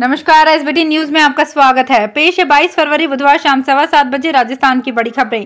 नमस्कार, SBT news में आपका स्वागत है। पेश है 22 फरवरी बुधवार शाम 7:15 बजे राजस्थान की बड़ी खबरें।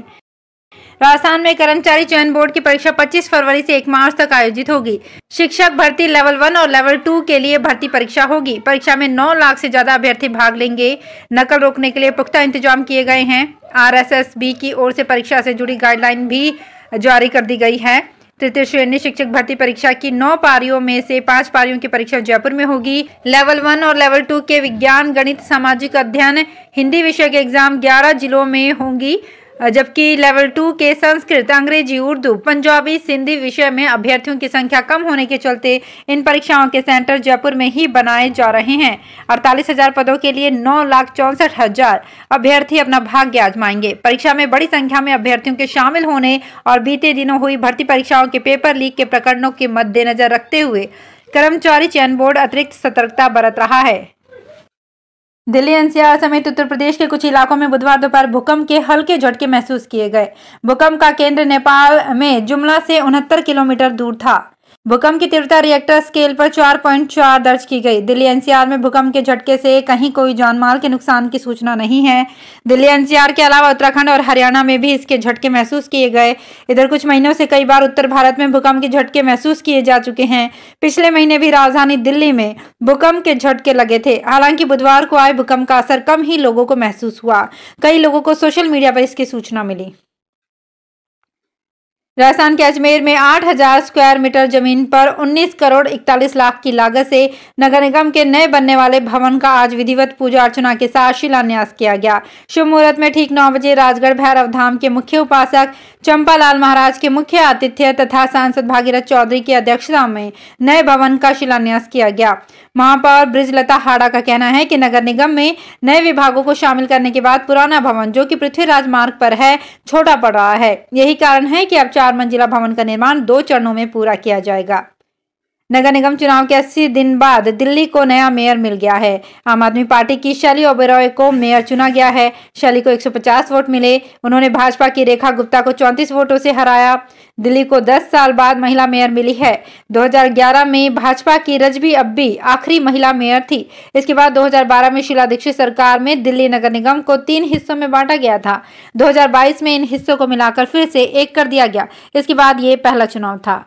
राजस्थान में कर्मचारी चयन बोर्ड की परीक्षा 25 फरवरी से 1 मार्च तक आयोजित होगी। शिक्षक भर्ती लेवल 1 और लेवल 2 के लिए भर्ती परीक्षा होगी। परीक्षा में 9 लाख से ज्यादा अभ्यर्थी भाग लेंगे। नकल रोकने के लिए पुख्ता इंतजाम किए गए हैं। RSSB की ओर से परीक्षा से जुड़ी गाइडलाइन भी जारी कर दी गई है। तृतीय श्रेणी शिक्षक भर्ती परीक्षा की 9 पारियों में से 5 पारियों की परीक्षा जयपुर में होगी। लेवल 1 और लेवल 2 के विज्ञान, गणित, सामाजिक अध्ययन, हिंदी विषय के एग्जाम 11 जिलों में होंगी, जबकि लेवल 2 के संस्कृत, अंग्रेजी, उर्दू, पंजाबी, सिंधी विषय में अभ्यर्थियों की संख्या कम होने के चलते इन परीक्षाओं के सेंटर जयपुर में ही बनाए जा रहे हैं। 48,000 पदों के लिए 9,64,000 अभ्यर्थी अपना भाग्य आजमाएंगे। परीक्षा में बड़ी संख्या में अभ्यर्थियों के शामिल होने और बीते दिनों हुई भर्ती परीक्षाओं के पेपर लीक के प्रकरणों के मद्देनजर रखते हुए कर्मचारी चयन बोर्ड अतिरिक्त सतर्कता बरत रहा है। दिल्ली एनसीआर समेत उत्तर प्रदेश के कुछ इलाकों में बुधवार दोपहर भूकंप के हल्के झटके महसूस किए गए। भूकंप का केंद्र नेपाल में जुमला से 69 किलोमीटर दूर था। भूकंप की तीव्रता रिएक्टर स्केल पर 4.4 दर्ज की गई। दिल्ली एनसीआर में भूकंप के झटके से कहीं कोई जानमाल के नुकसान की सूचना नहीं है। दिल्ली एनसीआर के अलावा उत्तराखंड और हरियाणा में भी इसके झटके महसूस किए गए। इधर कुछ महीनों से कई बार उत्तर भारत में भूकंप के झटके महसूस किए जा चुके हैं। पिछले महीने भी राजधानी दिल्ली में भूकंप के झटके लगे थे। हालांकि बुधवार को आए भूकंप का असर कम ही लोगों को महसूस हुआ। कई लोगों को सोशल मीडिया पर इसकी सूचना मिली। राजस्थान के अजमेर में 8,000 स्क्वायर मीटर जमीन पर 19 करोड़ 41 लाख की लागत से नगर निगम के नए बनने वाले भवन का आज विधिवत पूजा अर्चना के साथ शिलान्यास किया गया। शुभ मुहूर्त में ठीक 9 बजे राजगढ़ भैरव धाम के मुख्य उपासक चंपालाल महाराज के मुख्य आतिथ्य तथा सांसद भागीरथ चौधरी की अध्यक्षता में नए भवन का शिलान्यास किया गया। महापौर बृजलता हाड़ा का कहना है कि नगर निगम में नए विभागों को शामिल करने के बाद पुराना भवन, जो कि पृथ्वीराज मार्ग पर है, छोटा पड़ रहा है। यही कारण है कि अब 4 मंजिला भवन का निर्माण 2 चरणों में पूरा किया जाएगा। नगर निगम चुनाव के 80 दिन बाद दिल्ली को नया मेयर मिल गया है। आम आदमी पार्टी की शैली ओबेरॉय को मेयर चुना गया है। शैली को 150 वोट मिले। उन्होंने भाजपा की रेखा गुप्ता को 34 वोटों से हराया। दिल्ली को 10 साल बाद महिला मेयर मिली है। 2011 में भाजपा की रजबी अब्बी आखिरी महिला मेयर थी। इसके बाद 2012 में शीला दीक्षित सरकार में दिल्ली नगर निगम को 3 हिस्सों में बांटा गया था। 2022 में इन हिस्सों को मिलाकर फिर से 1 कर दिया गया। इसके बाद ये पहला चुनाव था।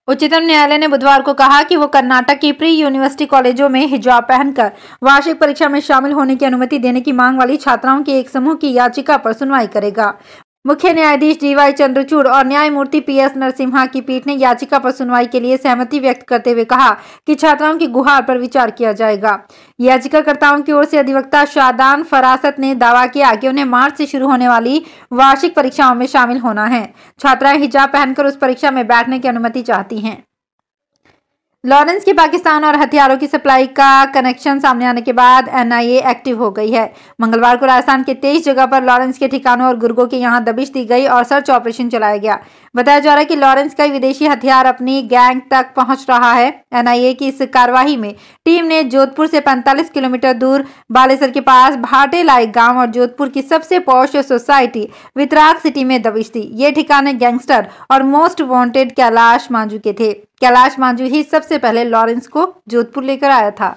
उच्चतम न्यायालय ने बुधवार को कहा कि वो कर्नाटक की प्री यूनिवर्सिटी कॉलेजों में हिजाब पहनकर वार्षिक परीक्षा में शामिल होने की अनुमति देने की मांग वाली छात्राओं के एक समूह की याचिका पर सुनवाई करेगा। मुख्य न्यायाधीश DY चंद्रचूड़ और न्यायमूर्ति PS नरसिम्हा की पीठ ने याचिका पर सुनवाई के लिए सहमति व्यक्त करते हुए कहा कि छात्राओं की गुहार पर विचार किया जाएगा। याचिकाकर्ताओं की ओर से अधिवक्ता शादान फरासत ने दावा किया कि उन्हें मार्च से शुरू होने वाली वार्षिक परीक्षाओं में शामिल होना है। छात्राएं हिजाब पहनकर उस परीक्षा में बैठने की अनुमति चाहती हैं। लॉरेंस के पाकिस्तान और हथियारों की सप्लाई का कनेक्शन सामने आने के बाद NIA एक्टिव हो गई है। मंगलवार को राजस्थान के 23 जगह पर लॉरेंस के ठिकानों और गुर्गों के यहां दबिश दी गई और सर्च ऑपरेशन चलाया गया। बताया जा रहा है कि लॉरेंस का विदेशी हथियार अपनी गैंग तक पहुंच रहा है। NIA की इस कार्यवाही में टीम ने जोधपुर से 45 किलोमीटर दूर बालेसर के पास भाटे लाइक गांव और जोधपुर की सबसे पॉश सोसाइटी वितराग सिटी में दबिश दी। ये ठिकाने गैंगस्टर और मोस्ट वांटेड कैलाश मांझू के थे। कैलाश मांझू ही सबसे पहले लॉरेंस को जोधपुर लेकर आया था।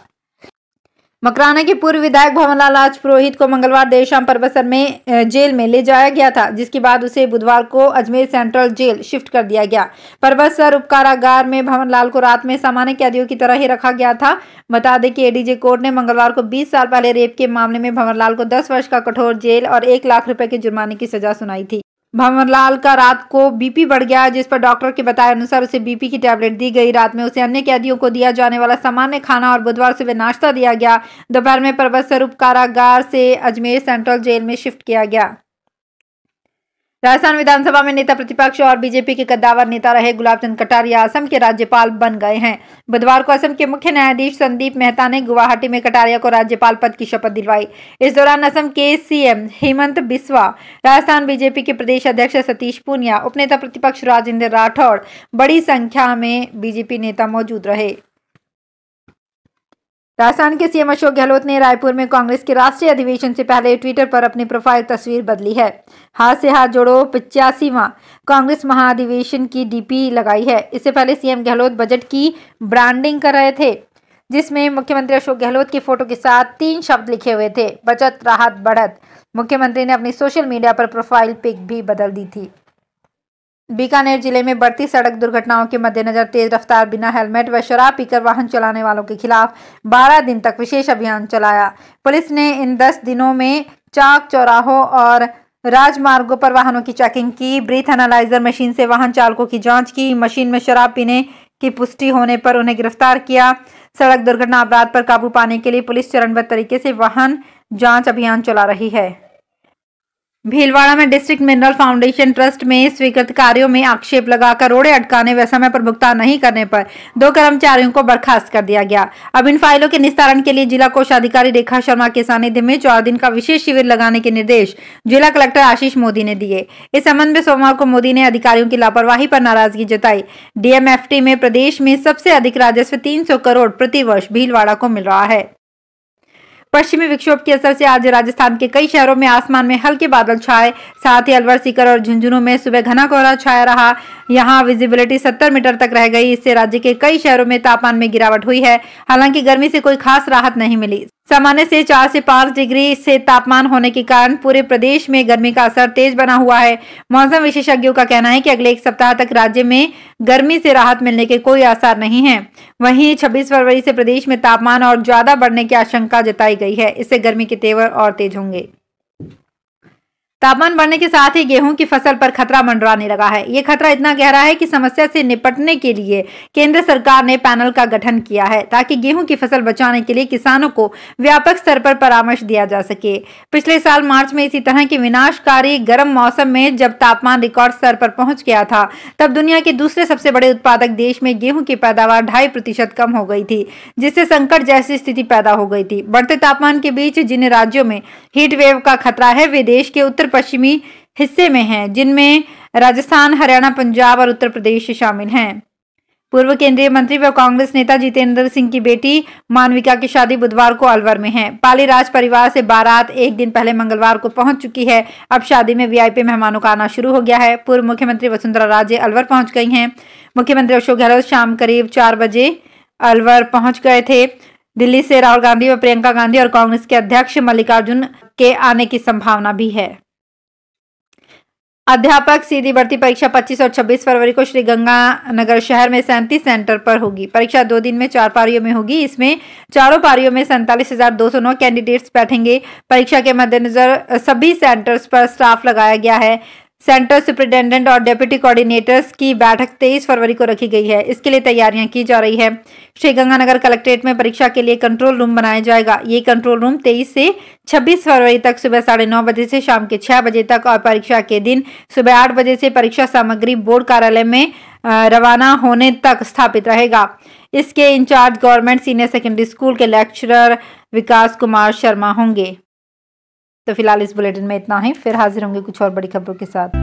मकराना के पूर्व विधायक भंवरलाल राजपुरोहित को मंगलवार देर शाम परबतसर में जेल में ले जाया गया था, जिसके बाद उसे बुधवार को अजमेर सेंट्रल जेल शिफ्ट कर दिया गया। परबतसर उप कारागार में भंवरलाल को रात में सामान्य कैदियों की तरह ही रखा गया था। बता दें कि ADJ कोर्ट ने मंगलवार को 20 साल पहले रेप के मामले में भंवरलाल को 10 वर्ष का कठोर जेल और 1 लाख रुपए के जुर्माने की सजा सुनाई थी। भंवरलाल का रात को BP बढ़ गया, जिस पर डॉक्टर के बताए अनुसार उसे BP की टैबलेट दी गई। रात में उसे अन्य कैदियों को दिया जाने वाला सामान्य खाना और बुधवार सुबह नाश्ता दिया गया। दोपहर में परबतसर उप कारागार से अजमेर सेंट्रल जेल में शिफ्ट किया गया। राजस्थान विधानसभा में नेता प्रतिपक्ष और बीजेपी के कद्दावर नेता रहे गुलाब चंद कटारिया असम के राज्यपाल बन गए हैं। बुधवार को असम के मुख्य न्यायाधीश संदीप मेहता ने गुवाहाटी में कटारिया को राज्यपाल पद की शपथ दिलवाई। इस दौरान असम के CM हेमंत बिस्वा, राजस्थान बीजेपी के प्रदेश अध्यक्ष सतीश पूनिया, उपनेता प्रतिपक्ष राजेंद्र राठौड़, बड़ी संख्या में बीजेपी नेता मौजूद रहे। राजस्थान के CM अशोक गहलोत ने रायपुर में कांग्रेस के राष्ट्रीय अधिवेशन से पहले ट्विटर पर अपनी प्रोफाइल तस्वीर बदली है। हाथ से हाथ जोड़ो 85वां कांग्रेस महाधिवेशन की DP लगाई है। इससे पहले CM गहलोत बजट की ब्रांडिंग कर रहे थे, जिसमें मुख्यमंत्री अशोक गहलोत की फोटो के साथ 3 शब्द लिखे हुए थे, बचत, राहत, बढ़त। मुख्यमंत्री ने अपनी सोशल मीडिया पर प्रोफाइल पिक भी बदल दी थी। बीकानेर जिले में बढ़ती सड़क दुर्घटनाओं के मद्देनजर तेज रफ्तार, बिना हेलमेट व शराब पीकर वाहन चलाने वालों के खिलाफ 12 दिन तक विशेष अभियान चलाया। पुलिस ने इन 10 दिनों में चौक चौराहों और राजमार्गों पर वाहनों की चेकिंग की, ब्रीथ एनालाइजर मशीन से वाहन चालकों की जांच की, मशीन में शराब पीने की पुष्टि होने पर उन्हें गिरफ्तार किया। सड़क दुर्घटना अपराध पर काबू पाने के लिए पुलिस चरणबद्ध तरीके से वाहन जांच अभियान चला रही है। भीलवाड़ा में डिस्ट्रिक्ट मिनरल फाउंडेशन ट्रस्ट में स्वीकृत कार्यों में आक्षेप लगाकर रोड़े अटकाने व समय पर भुगतान नहीं करने पर 2 कर्मचारियों को बर्खास्त कर दिया गया। अब इन फाइलों के निस्तारण के लिए जिला कोषाधिकारी रेखा शर्मा के सानिध्य में 4 दिन का विशेष शिविर लगाने के निर्देश जिला कलेक्टर आशीष मोदी ने दिए। इस संबंध में सोमवार को मोदी ने अधिकारियों की लापरवाही पर नाराजगी जताई। डीएमएफटी में प्रदेश में सबसे अधिक राजस्व 300 करोड़ प्रतिवर्ष भीलवाड़ा को मिल रहा है। पश्चिमी विक्षोभ के असर से आज राजस्थान के कई शहरों में आसमान में हल्के बादल छाए, साथ ही अलवर, सीकर और झुंझुनू में सुबह घना कोहरा छाया रहा। यहां विजिबिलिटी 70 मीटर तक रह गई। इससे राज्य के कई शहरों में तापमान में गिरावट हुई है। हालांकि गर्मी से कोई खास राहत नहीं मिली। सामान्य से 4 से 5 डिग्री से तापमान होने के कारण पूरे प्रदेश में गर्मी का असर तेज बना हुआ है। मौसम विशेषज्ञों का कहना है कि अगले 1 सप्ताह तक राज्य में गर्मी से राहत मिलने के कोई आसार नहीं है। वहीं 26 फरवरी से प्रदेश में तापमान और ज्यादा बढ़ने की आशंका जताई गई है। इससे गर्मी के तेवर और तेज होंगे। तापमान बढ़ने के साथ ही गेहूं की फसल पर खतरा मंडराने लगा है। ये खतरा इतना गहरा है कि समस्या से निपटने के लिए केंद्र सरकार ने पैनल का गठन किया है, ताकि गेहूं की फसल बचाने के लिए किसानों को व्यापक स्तर पर परामर्श दिया जा सके। पिछले साल मार्च में इसी तरह के विनाशकारी गर्म मौसम में जब तापमान रिकॉर्ड स्तर पर पहुंच गया था, तब दुनिया के दूसरे सबसे बड़े उत्पादक देश में गेहूं की पैदावार 2.5% कम हो गई थी, जिससे संकट जैसी स्थिति पैदा हो गई थी। बढ़ते तापमान के बीच जिन राज्यों में हीट वेव का खतरा है, वे देश के उत्तर पश्चिमी हिस्से में हैं, जिनमें राजस्थान, हरियाणा, पंजाब और उत्तर प्रदेश शामिल हैं। पूर्व केंद्रीय मंत्री व कांग्रेस नेता जितेंद्र सिंह की बेटी मानविका की शादी बुधवार को अलवर में है। पाली राज परिवार से बारात 1 दिन पहले मंगलवार को पहुंच चुकी है। अब शादी में वीआईपी मेहमानों का आना शुरू हो गया है। पूर्व मुख्यमंत्री वसुंधरा राजे अलवर पहुंच गई हैं। मुख्यमंत्री अशोक गहलोत शाम करीब 4 बजे अलवर पहुंच गए थे। दिल्ली से राहुल गांधी व प्रियंका गांधी और कांग्रेस के अध्यक्ष मल्लिकार्जुन के आने की संभावना भी है। अध्यापक सीधी भर्ती परीक्षा 25 और 26 फरवरी को श्री गंगानगर शहर में 37 सेंटर पर होगी। परीक्षा 2 दिन में 4 पारियों में होगी। इसमें चारों पारियों में 47,209 कैंडिडेट्स बैठेंगे। परीक्षा के मद्देनजर सभी सेंटर्स पर स्टाफ लगाया गया है। सेंटर सुपरिटेंडेंट और डेप्यूटी कोऑर्डिनेटर्स की बैठक 23 फरवरी को रखी गई है। इसके लिए तैयारियां की जा रही है। श्री गंगानगर कलेक्ट्रेट में परीक्षा के लिए कंट्रोल रूम बनाया जाएगा। ये कंट्रोल रूम 23 से 26 फरवरी तक सुबह 9:30 बजे से शाम के 6 बजे तक और परीक्षा के दिन सुबह 8 बजे से परीक्षा सामग्री बोर्ड कार्यालय में रवाना होने तक स्थापित रहेगा। इसके incharge government senior secondary school के लेक्चरर विकास कुमार शर्मा होंगे। तो फिलहाल इस बुलेटिन में इतना ही। फिर हाजिर होंगे कुछ और बड़ी खबरों के साथ।